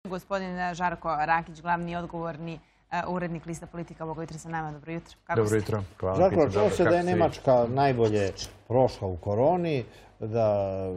Gospodin Žarko Rakić, glavni i odgovorni urednik lista Politika, ovog jutra sa nama. Dobro jutro. Dobro jutro. Žarko, čuo se da je Nemačka najbolje prošla u koroni, da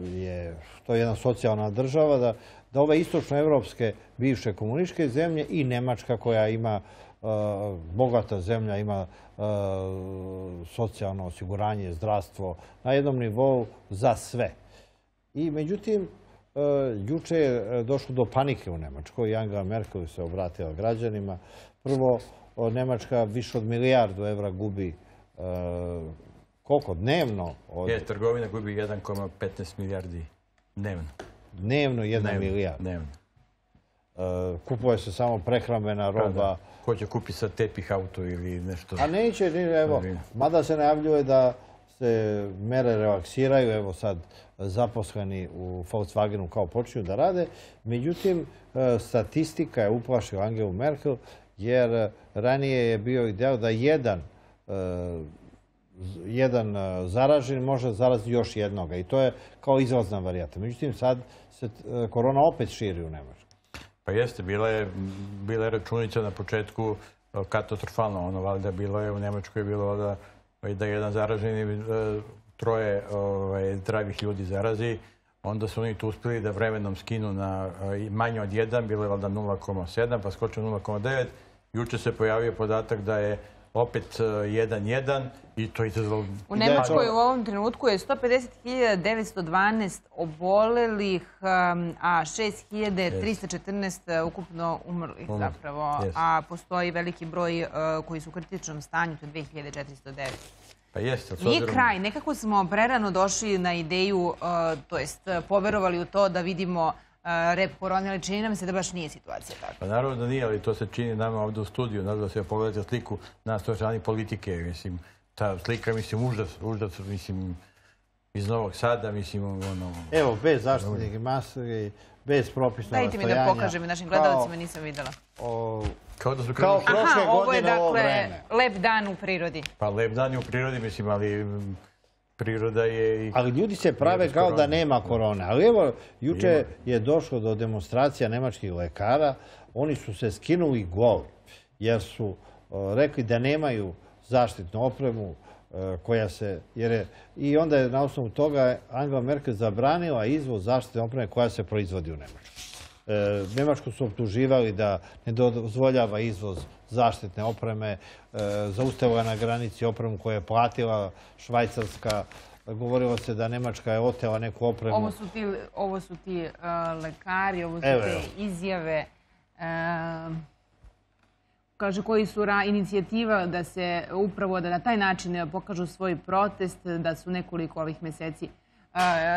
je to jedna socijalna država, da ove istočnoevropske bivše komunističke zemlje i Nemačka koja ima bogata zemlja, ima socijalno osiguranje, zdravstvo na jednom nivou za sve. I međutim, juče je došlo do panike u Nemačkoj i Angela Merkel se obratila građanima. Prvo, Nemačka više od milijardu evra gubi koliko? Dnevno? Trgovina gubi 1,15 milijardi dnevno. Dnevno 1 milijard. Dnevno. Kupuje se samo prehrambena roba. Ko će kupiti sad tepih, auto ili nešto? A neće, evo, mada se najavljuje da se mere relaksiraju, evo sad zaposleni u Volkswagenu kao počinju da rade. Međutim, statistika je uplašila Angelu Merkel, jer ranije je bio ideal da jedan zaražen može zaraziti još jednoga i to je kao izlazna varijanta. Međutim, sad se korona opet širi u Nemačkoj. Pa jeste, bila je računica na početku katastrofalno. Ono, valjda bilo je u Nemačkoj bilo da jedan zaraženi troje zdravih ljudi zarazi. Onda su oni tu uspjeli da vremenom skinu na manje od 1, bilo je valjda 0,7, pa skočio 0,9. Juče se pojavio podatak da je opet 1,1 i to je izazvalo... U Nemačkoj u ovom trenutku je 150.912 obolelih, a 6.314 ukupno umrlih zapravo. A postoji veliki broj koji su u kritičnom stanju, to je 2.409. Pa jeste. Nije kraj. Nekako smo prerano došli na ideju, to jest poverovali u to da vidimo rep korone, ali čini nam se da baš nije situacija tako. Pa naravno da nije, ali to se čini nama ovdje u studiju. Nadam da se pogledate sliku na strani Politike. Mislim, ta slika, mislim, užas, mislim, iz Novog Sada, mislim, ono... Evo, bez zaštitnih maske, bez propisnog rastojanja. Dajte mi da pokažem našim gledalcima, nisam vidjela. Kao da su prošle godine ovo vreme. Ovo je, dakle, lep dan u prirodi. Pa lep dan je u prirodi, mislim, ali... Priroda je... Ali ljudi se prave kao da nema korone. Ali evo, juče je došlo do demonstracija nemačkih lekara. Oni su se skinuli goli jer su rekli da nemaju zaštitnu opremu koja se... I onda je na osnovu toga Angela Merkel zabranila izvoz zaštitne opreme koja se proizvodi u Nemačkoj. Nemačku su optuživali da ne dozvoljava izvoz zaštitne opreme, zaustavila na granici opremu koju je platila Švajcarska. Govorilo se da Nemačka je otela neku opremu. Ovo su ti lekari, ovo su te izjave koji su inicijativa da se upravo da na taj način pokažu svoj protest, da su nekoliko ovih meseci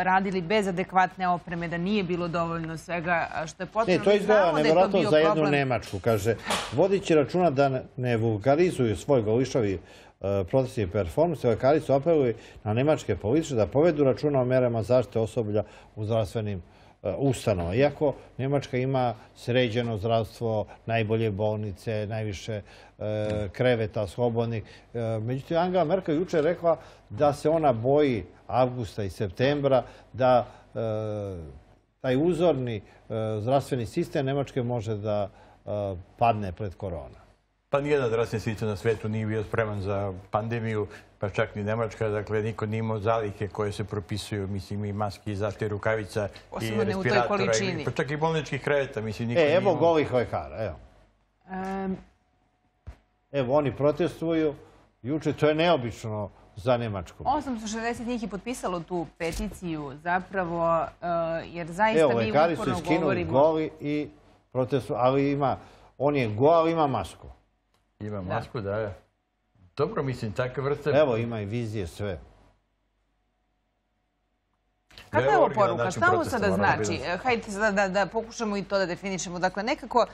radili bez adekvatne opreme, da nije bilo dovoljno svega što je potrebno. To izgleda nevjerojatno za jednu Nemačku. Kaže, vodići računa da ne vulgarizuju svoj golišavi protestni performans, lekari su apelili na nemačke političare da povedu računa o merama zaštite osoblja u zdravstvenim ustanova. Iako Nemačka ima sređeno zdravstvo, najbolje bolnice, najviše kreveta slobodnih. Međutim, Angela Merkel juče rekla da se ona boji avgusta i septembra, da taj uzorni zdravstveni sistem Nemačke može da padne pred korona. Pa nijedan zdravstveni sistem na svijetu nije bio spreman za pandemiju, pa čak ni Nemačka. Dakle, niko nije imao zalihe koje se propisuju, mislim, i maski, i zaštite rukavica, i respiratora, pa čak i bolničkih kreveta, mislim, niko nije imao. Evo golih lekara, evo. Evo, oni protestuju. Juče, to je neobično za Nemačku. 860 njih je potpisalo tu peticiju, zapravo, jer zaista mi uporno govorimo... Evo, lekari su skinuli goli i protestuju, ali ima, on je go, ali ima masku. Ima masku, da. Dobro, mislim, takve vrste... Evo, ima i vizije, sve. Kakva je ovo poruka? Šta ovo sada znači? Hajde da pokušamo i to da definišemo. Dakle, nekako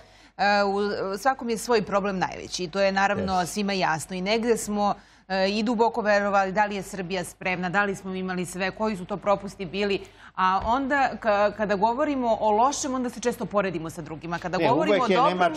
svakom je svoj problem najveći i to je naravno svima jasno. I negde smo i duboko verovali da li je Srbija spremna, da li smo imali sve, koji su to propusti bili. A onda kada govorimo o lošem, onda se često poredimo sa drugima. Kada govorimo o dobrom, onda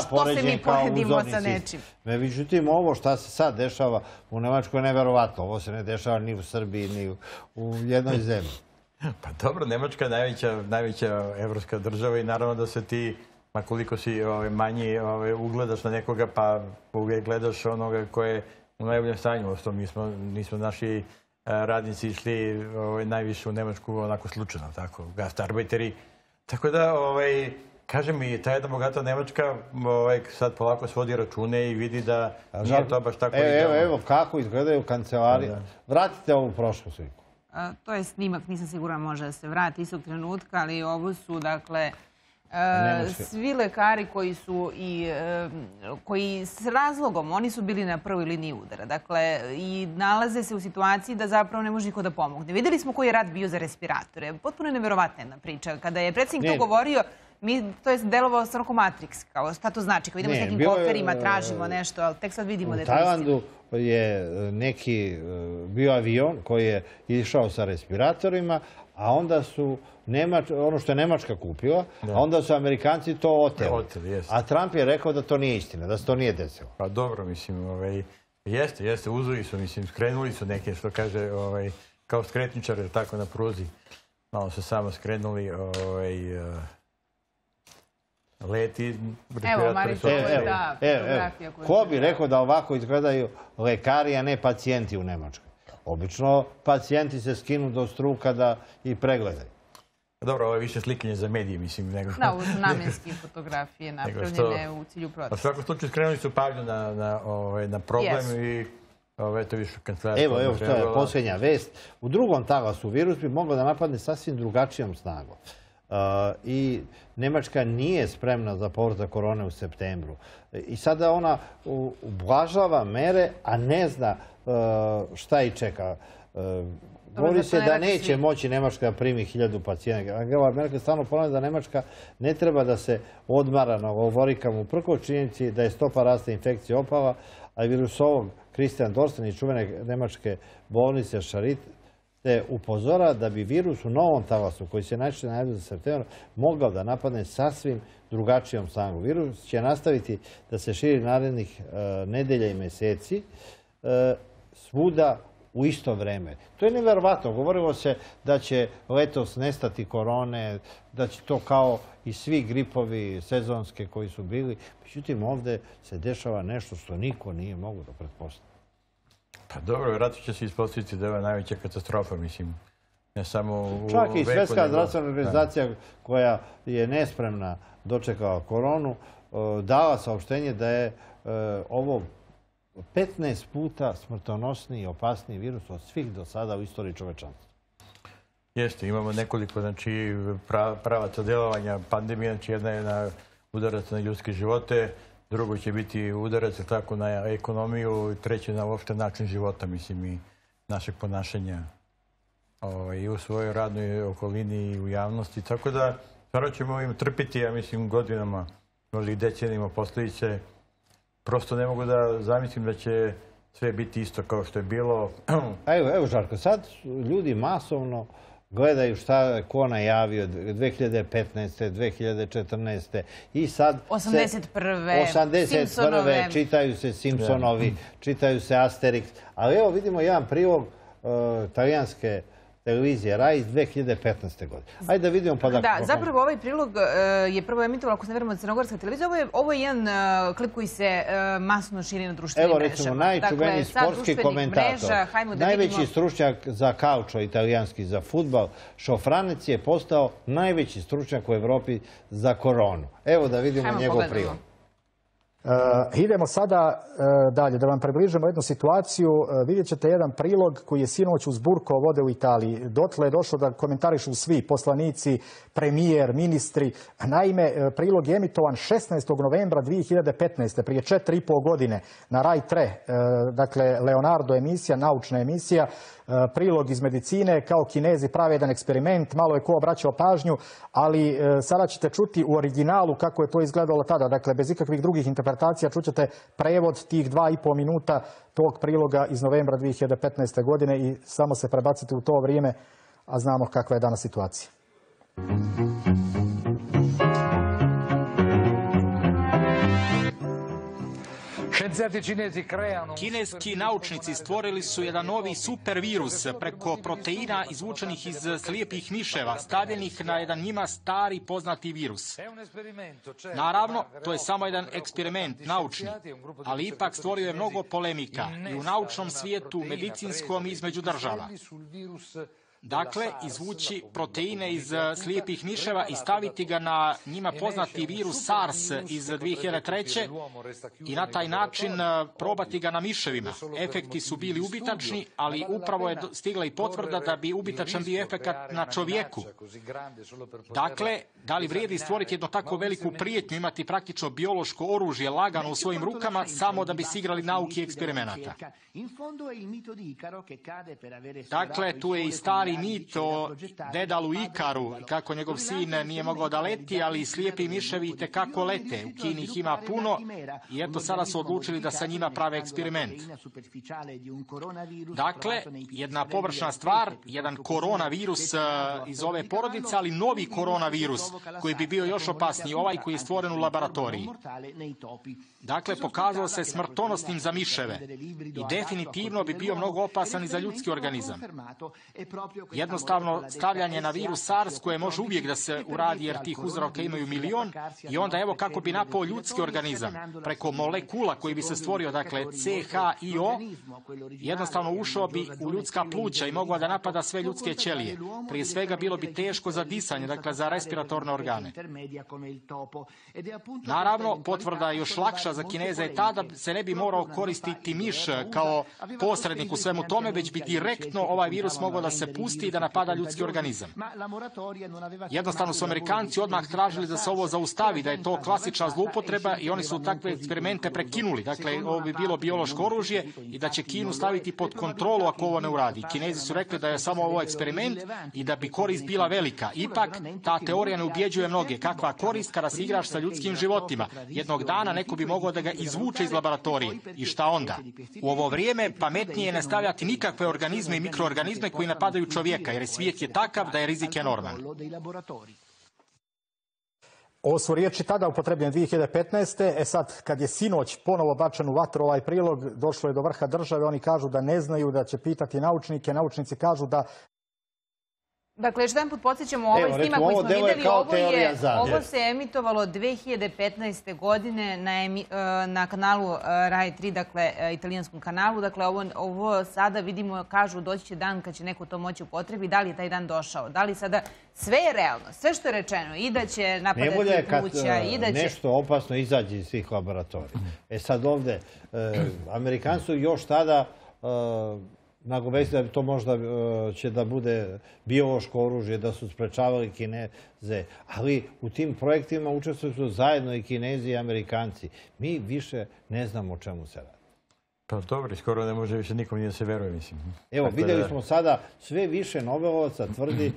što se mi poredimo sa nečim? Međutim, ovo što se sad dešava u Nemačkoj je neverovatno. Ovo se ne dešava ni u Srbiji, ni u jednoj zemlji. Pa dobro, Nemačka je najveća evropska država i naravno da se ti, ma koliko si manji, ugledaš na nekoga, pa uvijek gledaš onoga koje je u najboljem stanju. Nismo naši radnici išli najviše u Nemačku onako slučajno, tako, gastarbeiteri. Tako da, kažem mi, ta jedna bogata Nemačka sad polako svodi račune i vidi da nije to baš tako idealno. Evo kako izgledaju kancelarije. Vratite ovu prošlu sliku. To je snimak, nisam sigurna može da se vrati istog trenutka, ali ovo su, dakle, svi lekari koji s razlogom, oni su bili na prvoj liniji udara. Dakle, i nalaze se u situaciji da zapravo ne može niko da pomogne. Vidjeli smo koji je rat bio za respiratore. Potpuno neverovatna jedna priča. Kada je predsjednik to govorio, to je delovao srko Matrix. Šta to znači? Kad vidimo s nekim koferima, tražimo nešto, ali tek sad vidimo da je to istina. U Tajlandu je neki bio avion koji je išao sa respiratorima, a onda su ono što je Nemačka kupila, a onda su Amerikanci to oteli. A Trump je rekao da to nije istina, da se to nije desilo. Pa dobro, mislim, jeste, uzeli su, mislim, skrenuli su neke, što kaže, kao skretničare, tako na pruzi. Malo su samo skrenuli leti, respiratori su... Ko bi rekao da ovako izgledaju lekari, a ne pacijenti u Nemačkoj? Obično pacijenti se skinu do struka da ih pregledaju. Dobro, ovo je više slikanje za medije, mislim, nego... Da, ovo su namjenske fotografije napravljene u cilju protesta. U svakom slučaju skrenuli su pažnju na problem i to više kancelarija. Evo, to je posljednja vest. U drugom talasu virus bi mogao da napadne sasvim drugačijom snagom. I Nemačka nije spremna za povratak korone u septembru. I sada ona ublažava mere, a ne zna šta ih čeka. Govori se da neće moći Nemačka da primi 1000 pacijenata. Angela Merkel stalno ponavlja da Nemačka ne treba da se odmara na govorikama uprkos činjenici da je stopa rasta infekcije opala, a virusolog Christian Dorsten iz čuvene nemačke bolnice Charité te upozora da bi virus u novom talasu, koji se najčešće najavljuje za septembar, mogao da napadne sasvim drugačijom snagom. Virus će nastaviti da se širi narednih nedelja i meseci svuda u isto vreme. To je neverovatno. Govorilo se da će letos nestati korone, da će to kao i svi gripovi sezonske koji su bili. Međutim, ovdje se dešava nešto što niko nije mogu da pretpostavi. Pa dobro, vjerojatno će se ispostaviti da je ova najveća katastrofa, mislim, ne samo u veku. Čak i Svjetska zdravstvena organizacija koja je nespremna dočekala koronu, dala saopštenje da je ovo 15 puta smrtonosniji i opasniji virus od svih do sada u istoriji čovečanstva. Jeste, imamo nekoliko pravaca djelovanja pandemije. Znači, jedna je na udarac na ljudske živote, drugo će biti udarac tako na ekonomiju, treće na uopšte način života, mislim, i našeg ponašanja i u svojoj radnoj okolini i u javnosti. Tako da, stvarno ćemo im trpiti, ja mislim, godinama, možda i decenijima posljedice. Prosto ne mogu da zamislim da će sve biti isto kao što je bilo. Evo, Žarko, sad ljudi masovno gledaju šta je ko najavio 2015. 2014. I sad... 81. Čitaju se Simpsonovi, čitaju se Asterix. Ali evo vidimo jedan prilog talijanske televizije RAI iz 2015. godine. Ajde da vidimo pa da... Da, zapravo ovaj prilog je prvo emitovala, ako se ne verimo, crnogorska televizija. Ovo je jedan klip koji se masno širi na društvenim mrežama. Evo recimo, najčuveniji sportski komentator, najveći stručnjak za kaučo italijanski, za fudbal, Šofranec je postao najveći stručnjak u Evropi za koronu. Evo da vidimo njegov prilog. Idemo sada dalje, da vam približimo jednu situaciju. Vidjet ćete jedan prilog koji je sinoć uzburkao vode u Italiji. Dotle je došlo da komentarišu svi poslanici, premijer, ministri. Naime, prilog je emitovan 16. novembra 2015. prije 4,5 godine na Rai 3. Dakle, Leonardo emisija, naučna emisija. Prilog iz medicine, kao Kinezi prave jedan eksperiment, malo je ko obraćao pažnju, ali sada ćete čuti u originalu kako je to izgledalo tada. Dakle, bez ikakvih drugih interpretacija čućete prevod tih 2,5 minuta tog priloga iz novembra 2015. godine i samo se prebacite u to vrijeme, a znamo kakva je danas situacija. Kineski naučnici stvorili su jedan novi supervirus preko proteina izvučenih iz slijepih miševa, stavljenih na jedan njima stari poznati virus. Naravno, to je samo jedan eksperiment naučni, ali ipak stvorio je mnogo polemika i u naučnom svijetu, medicinskom i između država. Dakle, izvući proteine iz slijepih miševa i staviti ga na njima poznati virus SARS iz 2003. i na taj način probati ga na miševima. Efekti su bili ubitačni, ali upravo je stigla i potvrda da bi ubitačan bio efekat na čovjeku. Dakle, da li vrijedi stvoriti jedno tako veliku prijetnju, imati praktično biološko oružje lagano u svojim rukama samo da bi se igrali nauki i eksperimenata? Dakle, tu je i stari mit o dedalu Ikaru, kako njegov sin nije mogao da leti, ali slijepi miševi itekako lete. U Kini ih ima puno i eto sada su odlučili da sa njima prave eksperiment. Dakle, jedna površna stvar, jedan koronavirus iz ove porodice, ali novi koronavirus koji bi bio još opasniji, ovaj koji je stvoren u laboratoriji. Dakle, pokazao se smrtonosnim za miševe i definitivno bi bio mnogo opasan i za ljudski organizam. Jednostavno stavljanje na virus SARS koje može uvijek da se uradi jer tih uzroka imaju milion i onda evo kako bi napao ljudski organizam preko molekula koji bi se stvorio, dakle C, H i O, jednostavno ušao bi u ljudska pluća i mogao da napada sve ljudske ćelije. Prije svega bilo bi teško za disanje, dakle za respiratorne organe. Naravno, potvrda još lakša za Kineze je ta da se ne bi morao koristiti miš kao posrednik u svemu tome, već bi direktno ovaj virus mogao da se pusti i da napada ljudski organizam. Jednostavno su Amerikanci odmah tražili da se ovo zaustavi, da je to klasična zloupotreba i oni su takve eksperimente prekinuli. Dakle, ovo bi bilo biološko oružje i da će Kinu staviti pod kontrolu ako ovo ne uradi. Kinezi su rekli da je samo ovo eksperiment i da bi korist bila velika. Ipak, ta teorija ne ubjeđuje mnoge. Kakva korist kada se igraš sa ljudskim životima? Jednog dana neko bi mogao da ga izvuče iz laboratorije. I šta onda? U ovo vrijeme pametnije je ne stavljati nikakve organizme i mikroorganizme koji napadaju čovjeka, jer svijet je takav da je rizik enorman. Ovo su riječi tada upotrebljene 2015. Sad, kad je sinoć ponovo bačen u vatru ovaj prilog, došlo je do vrha države, oni kažu da ne znaju, da će pitati naučnike, naučnici kažu da... Dakle, još jedan put podsjećamo, ovaj snimak koji smo vidjeli, ovo se emitovalo 2015. godine na kanalu Rai 3, dakle, italijanskom kanalu. Dakle, ovo sada vidimo, kažu, doći će dan kad će neko to moći upotrebi. Da li je taj dan došao? Da li sada sve je realno? Sve što je rečeno, i da će napadati pluća, i da će... Nešto opasno izađe iz svih laboratorija. Sad ovdje, Amerikanci su još tada... nagovesti da to možda će da bude biološko oružje, da su sprečavali Kineze. Ali u tim projektima učestvuju su zajedno i Kinezi i Amerikanci. Mi više ne znamo o čemu se radi. Pa dobro, skoro ne može više nikom nije se veruje, mislim. Evo, vidjeli smo sada sve više nobelovaca tvrdi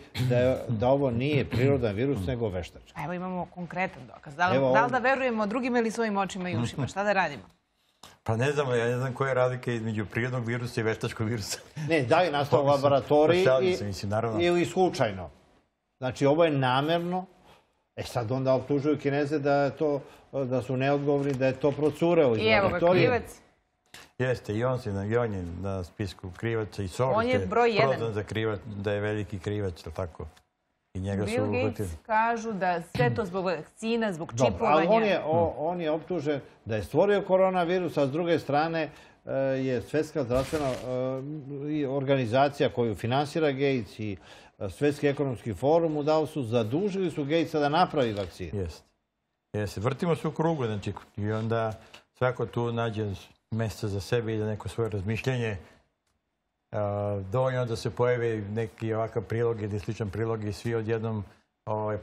da ovo nije prirodan virus, nego veštački. Evo imamo konkretan dokaz. Da li da verujemo drugima ili svojim očima i ušima? Šta da radimo? Pa ne znamo, ja ne znam koja je razlika između prirodnog virusa i veštačkog virusa. Ne, da li nastao u laboratoriji ili slučajno. Znači, ovo je namjerno. Sad onda optužuju Kineze da su neodgovorni, da je to procureo iz laboratorije. I evo ga krivac. Jeste, i on je na spisku krivaca i Soros je prozvan za krivac, da je veliki krivac, ili tako? Bill Gates kažu da sve to zbog vakcina, zbog čipovanja. Ali on je optužen da je stvorio koronavirus, a s druge strane je Svjetska zdravstvena organizacija koju finansira Gates i Svjetski ekonomski forum u Davosu zadužili su Gatesa da napravi vakcinu. Jeste. Vrtimo se u krugu, znači, i onda svako tu nađe mjesto za sebe i za neko svoje razmišljanje. Dovoljno da se pojavi neki ovakav prilog ili sličan prilog i svi odjednom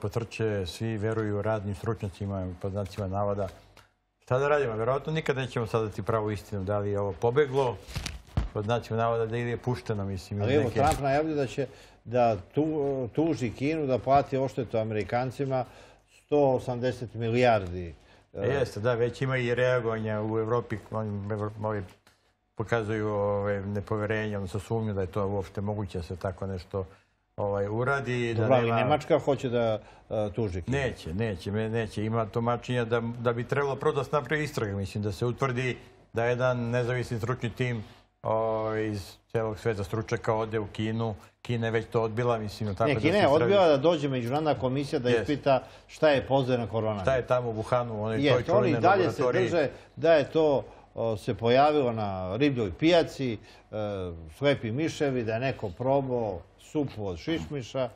potrče, svi veruju radnim stručnjacima, pod znacima navoda. Šta da radimo? Vjerojatno nikad nećemo sadati pravu istinu. Da li je ovo pobeglo, pod znacima navoda, da ili je pušteno, mislim. Ali evo, Trump najavlja da će da tuži Kinu, da plati odštetu Amerikancima 180 milijardi. Jeste, da, već ima i reagovanja u Evropi. Ovi pokazuju nepoverenje, odnosno sumnju da je to uopšte moguće da se tako nešto uradi. Dobro, ali Nemačka hoće da tuži Kinu. Neće. Ima tumačenja da bi trebalo prvo da se napravi istraga. Mislim da se utvrdi da jedan nezavisni stručni tim iz celog sveta stručaka ode u Kinu. Kina je već to odbila, mislim. Ne, Kina je odbila da dođe međunarodna komisija da ispita šta je pozadina korona. Šta je tamo u Wuhanu, oni dalje se drže da je to se pojavilo na ribljoj pijaci, slepi miševi, da je neko probao supu od šišmiša.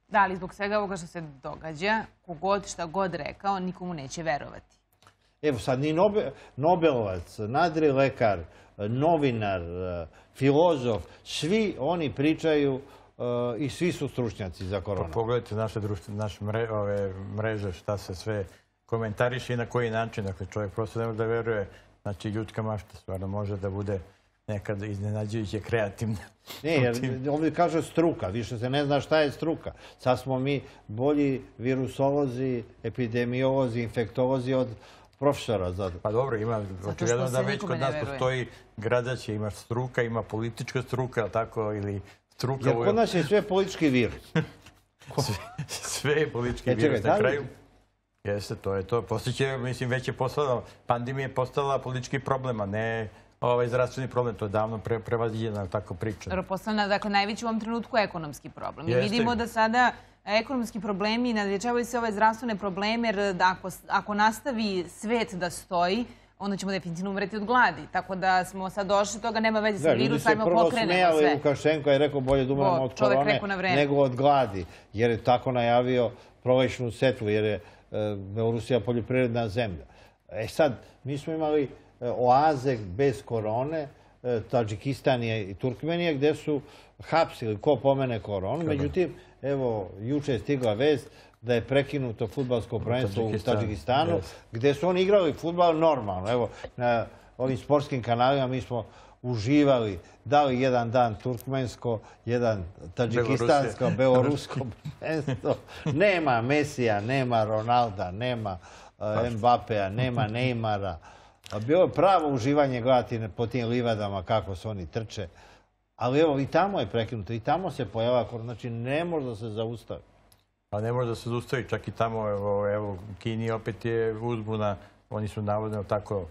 Da, ali zbog svega ovoga što se događa, kogod šta god rekao, nikomu neće verovati. Evo sad, ni Nobelovac, nadrilekar, novinar, filozof, svi oni pričaju i svi su stručnjaci za koronu. Pogledajte naše mreže, šta se sve komentariše i na koji način. Dakle, čovjek prosto ne može da veruje. Znači, ljudska mašta stvarno može da bude nekad iznenađujuće kreativna. Ne, jer ovdje kaže struka, više se ne zna šta je struka. Sad smo mi bolji virusolozi, epidemiolozi, infektolozi od profesora. Pa dobro, ima očigledno da već kod nas postoji gradaće, ima struka, ima politička struka, ali tako, ili struka... Jer kod nas je sve politički virus. Sve je politički virus na kraju. Jeste, to je to. Poslije, mislim, već je postala, pandemija je postala politički problem, a ne zdravstveni problem. To je davno prevaziđena tako priča. Dobro, postala, dakle, najveći u ovom trenutku ekonomski problem. I vidimo da sada ekonomski problemi nadjačavaju se ove zdravstvene probleme, jer ako nastavi svet da stoji, onda ćemo definitivno umreti od gladi. Tako da smo sad došli, toga nema veze sa virusom, ajmo pokrenemo sve. Ljudi se prvo smijali, Lukašenko je rekao bolje da umremo od korone nego od gladi, jer je tako najavio prolećnu setvu, jer je Belorusija poljoprivredna zemlja. E sad, mi smo imali oaze bez korone, Tadžikistan i Turkmenija, gdje su hapsili ko pomene koronu. Međutim, evo, juče je stigla vest da je prekinuto fudbalsko prvenstvo u Tadžikistanu, gdje su oni igrali fudbal normalno. Evo, na ovim sportskim kanalima mi smo uživali, dali jedan dan turkmensko, jedan tadžikistansko, belorusko prvenstvo. Nema Mesija, nema Ronalda, nema Mbapea, nema Neymara. Bilo je pravo uživanje gledati po tim livadama kako se oni trče. Ali evo, i tamo je prekinuto, i tamo se pojava korona. Znači, ne može da se zaustavi. Pa ne može da se zaustavi, čak i tamo, evo, u Kini opet je uzbuna, oni su navodno tako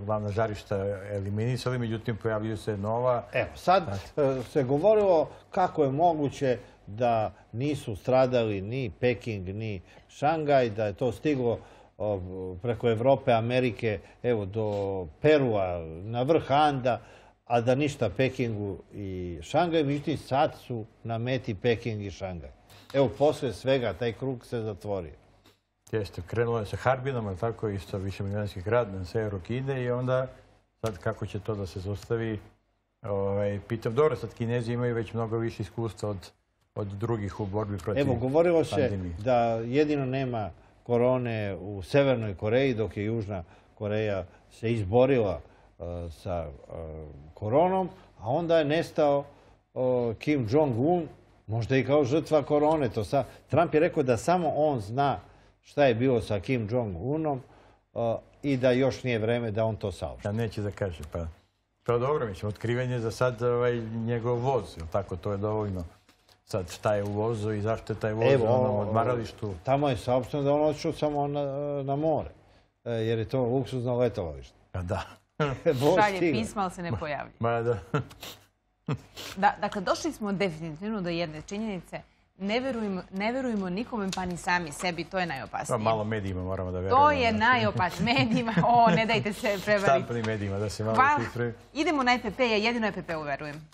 glavna žarišta eliminisali, međutim pojavljuju se nova. Evo, sad se govorilo kako je moguće da nisu stradali ni Peking, ni Šangaj, da je to stiglo preko Evrope, Amerike, evo, do Perua, na vrh Anda, a da ništa Pekingu i Šangaju. Međutim, sad su na meti Peking i Šangaj. Evo, posle svega, taj krug se zatvorio. Jeste, krenulo je sa Harbinom, ali tako, isto višemilionski grad na severu Kine i onda, sad kako će to da se zaustavi, pitam, dobro, sad Kinezi imaju već mnogo više iskustva od drugih u borbi protiv pandemije. Evo, govorilo se da jedino nema korone u Severnoj Koreji, dok je Južna Koreja se izborila sa koronom, a onda je nestao Kim Jong-un, možda i kao žrtva korone. Trump je rekao da samo on zna šta je bilo sa Kim Jong-unom i da još nije vreme da on to saopšti. Ja neće da kaže, pa dobro, mislim, otkrivanje za sad njegov voz, ili tako, to je dovoljno. Sad šta je u vozu i zašto je taj voz na odmaralištu? Tamo je saopšteno da on odšao samo na more, jer je to luksuzno letovalište. Pa da. Šalje pisma, ali se ne pojavlja. Ma da. Dakle, došli smo definitivno do jedne činjenice. Ne verujemo nikome, pa ni sami sebi. To je najopasnije. Malo medijima moramo da verujemo. To je najopasnije. Medijima, ne dajte se prevariti. Štampanim medijima, da se malo pripremi. Idemo na EPP, ja jedino EPP-u verujem.